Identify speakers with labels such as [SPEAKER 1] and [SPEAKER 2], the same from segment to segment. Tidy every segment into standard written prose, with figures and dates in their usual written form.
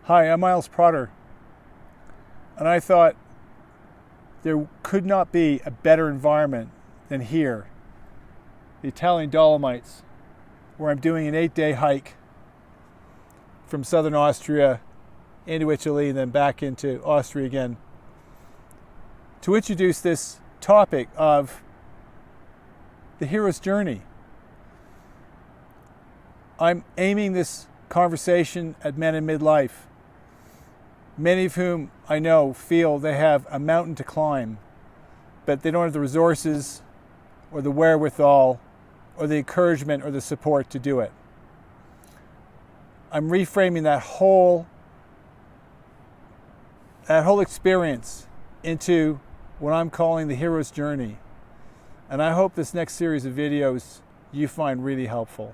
[SPEAKER 1] Hi, I'm Miles Protter, and I thought there could not be a better environment than here, the Italian Dolomites, where I'm doing an 8-day hike from southern Austria into Italy and then back into Austria again, to introduce this topic of the hero's journey. I'm aiming this conversation at men in midlife, many of whom I know feel they have a mountain to climb, but they don't have the resources or the wherewithal or the encouragement or the support to do it. I'm reframing that whole experience into what I'm calling the hero's journey. And I hope this next series of videos you find really helpful.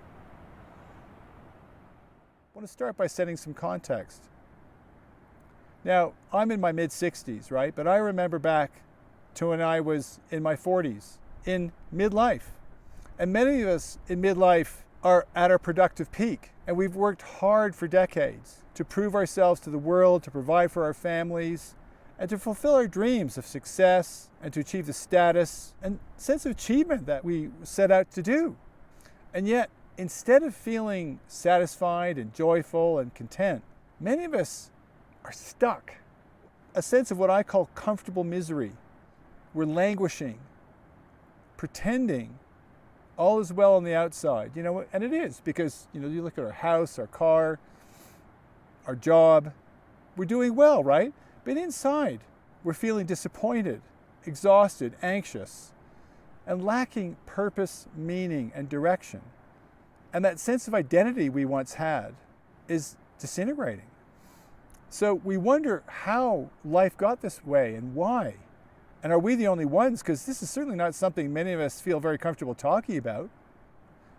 [SPEAKER 1] I want to start by setting some context. Now, I'm in my mid-60s, right? But I remember back to when I was in my 40s, in midlife. And many of us in midlife are at our productive peak. And we've worked hard for decades to prove ourselves to the world, to provide for our families, and to fulfill our dreams of success and to achieve the status and sense of achievement that we set out to do. And yet, instead of feeling satisfied and joyful and content, many of us are stuck. A sense of what I call comfortable misery. We're languishing, pretending all is well on the outside, and it is, because, you look at our house, our car, our job, we're doing well, right? But inside, we're feeling disappointed, exhausted, anxious, and lacking purpose, meaning, and direction. And that sense of identity we once had is disintegrating. So we wonder how life got this way and why. And are we the only ones? Because this is certainly not something many of us feel very comfortable talking about.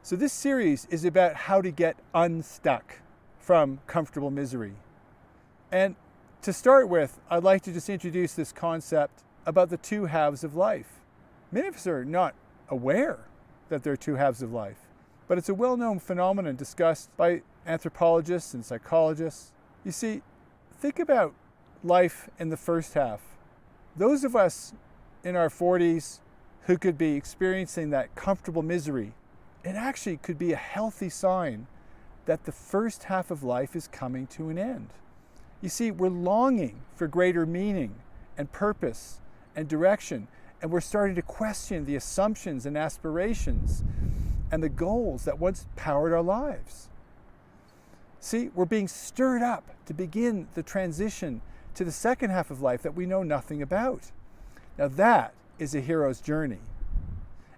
[SPEAKER 1] So this series is about how to get unstuck from comfortable misery. And to start with, I'd like to just introduce this concept about the two halves of life. Many of us are not aware that there are two halves of life, but it's a well-known phenomenon discussed by anthropologists and psychologists. You see, think about life in the first half. Those of us in our 40s who could be experiencing that comfortable misery, it actually could be a healthy sign that the first half of life is coming to an end. You see, we're longing for greater meaning and purpose and direction, and we're starting to question the assumptions and aspirations and the goals that once powered our lives. See, we're being stirred up to begin the transition to the second half of life that we know nothing about. Now that is a hero's journey.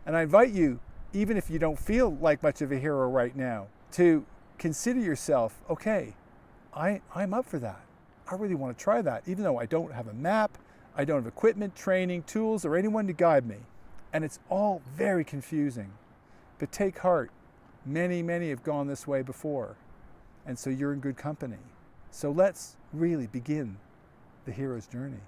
[SPEAKER 1] And I invite you, even if you don't feel like much of a hero right now, to consider yourself, okay, I'm up for that. I really want to try that, even though I don't have a map, I don't have equipment, training, tools, or anyone to guide me. And it's all very confusing. But take heart, many have gone this way before. And so you're in good company. So let's really begin the hero's journey.